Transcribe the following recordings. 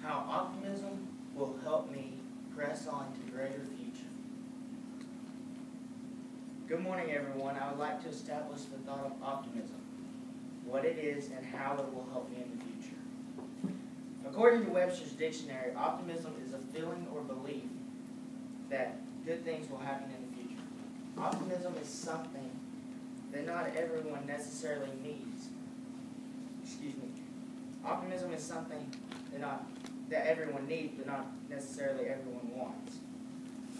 How optimism will help me press on to greater future. Good morning, everyone. I would like to establish the thought of optimism, what it is and how it will help me in the future. According to Webster's dictionary, optimism is a feeling or belief that good things will happen in the future. Optimism is something that not everyone necessarily needs. Optimism is something that everyone needs, but not necessarily everyone wants.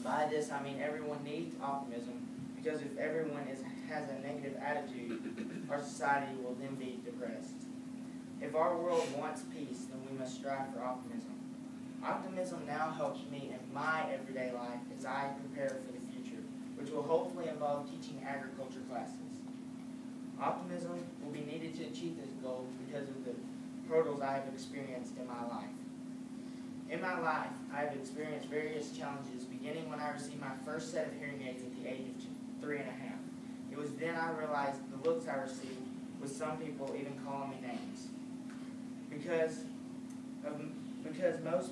By this, I mean everyone needs optimism, because if everyone has a negative attitude, our society will then be depressed. If our world wants peace, then we must strive for optimism. Optimism now helps me in my everyday life as I prepare for the future, which will hopefully involve teaching agriculture classes. Optimism will be needed to achieve this goal because of the hurdles I have experienced in my life. In my life, I have experienced various challenges, beginning when I received my first set of hearing aids at the age of 3 and a half. It was then I realized the looks I received, with some people even calling me names. Because most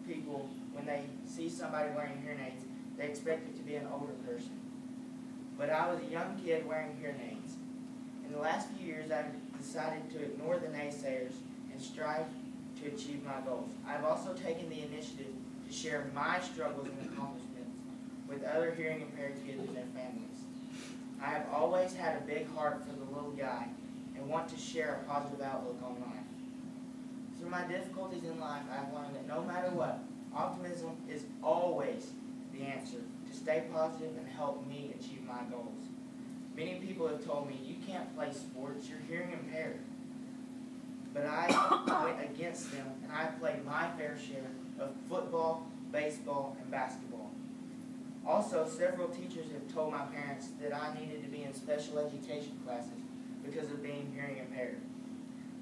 people, when they see somebody wearing hearing aids, they expect it to be an older person. But I was a young kid wearing hearing aids. In the last few years, I've decided to ignore the naysayers and strive to achieve my goals. I've also taken the initiative to share my struggles and accomplishments with other hearing impaired kids and their families. I have always had a big heart for the little guy and want to share a positive outlook on life. Through my difficulties in life, I have learned that no matter what, optimism is always the answer to stay positive and help me achieve my goals. Many people have told me, you can't play sports, you're hearing impaired. But I went against them, and I played my fair share of football, baseball, and basketball. Also, several teachers have told my parents that I needed to be in special education classes because of being hearing impaired.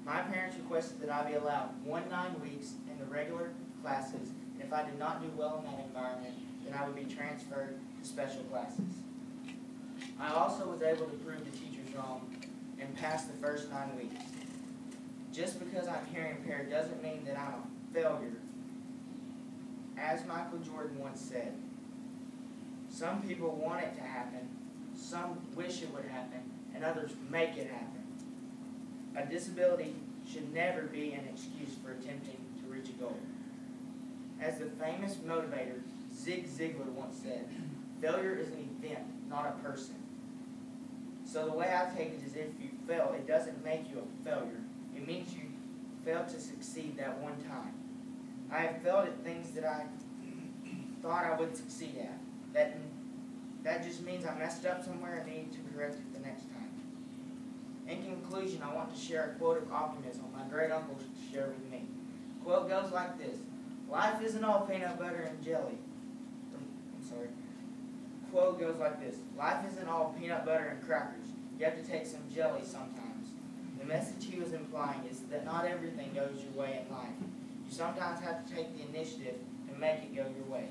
My parents requested that I be allowed 9 weeks in the regular classes, and if I did not do well in that environment, then I would be transferred to special classes. I also was able to prove the teachers wrong and pass the first 9 weeks. Just because I'm hearing impaired doesn't mean that I'm a failure. As Michael Jordan once said, some people want it to happen, some wish it would happen, and others make it happen. A disability should never be an excuse for attempting to reach a goal. As the famous motivator Zig Ziglar once said, failure is an event, not a person. So the way I take it is if you fail, it doesn't make you a failure. It means you failed to succeed that one time. I have failed at things that I thought I would succeed at. That just means I messed up somewhere and need to correct it the next time. In conclusion, I want to share a quote of optimism my great uncle shared with me. The quote goes like this: life isn't all peanut butter and jelly. Quote goes like this: life isn't all peanut butter and crackers. You have to take some jelly sometimes. The message he was implying is that not everything goes your way in life. You sometimes have to take the initiative to make it go your way.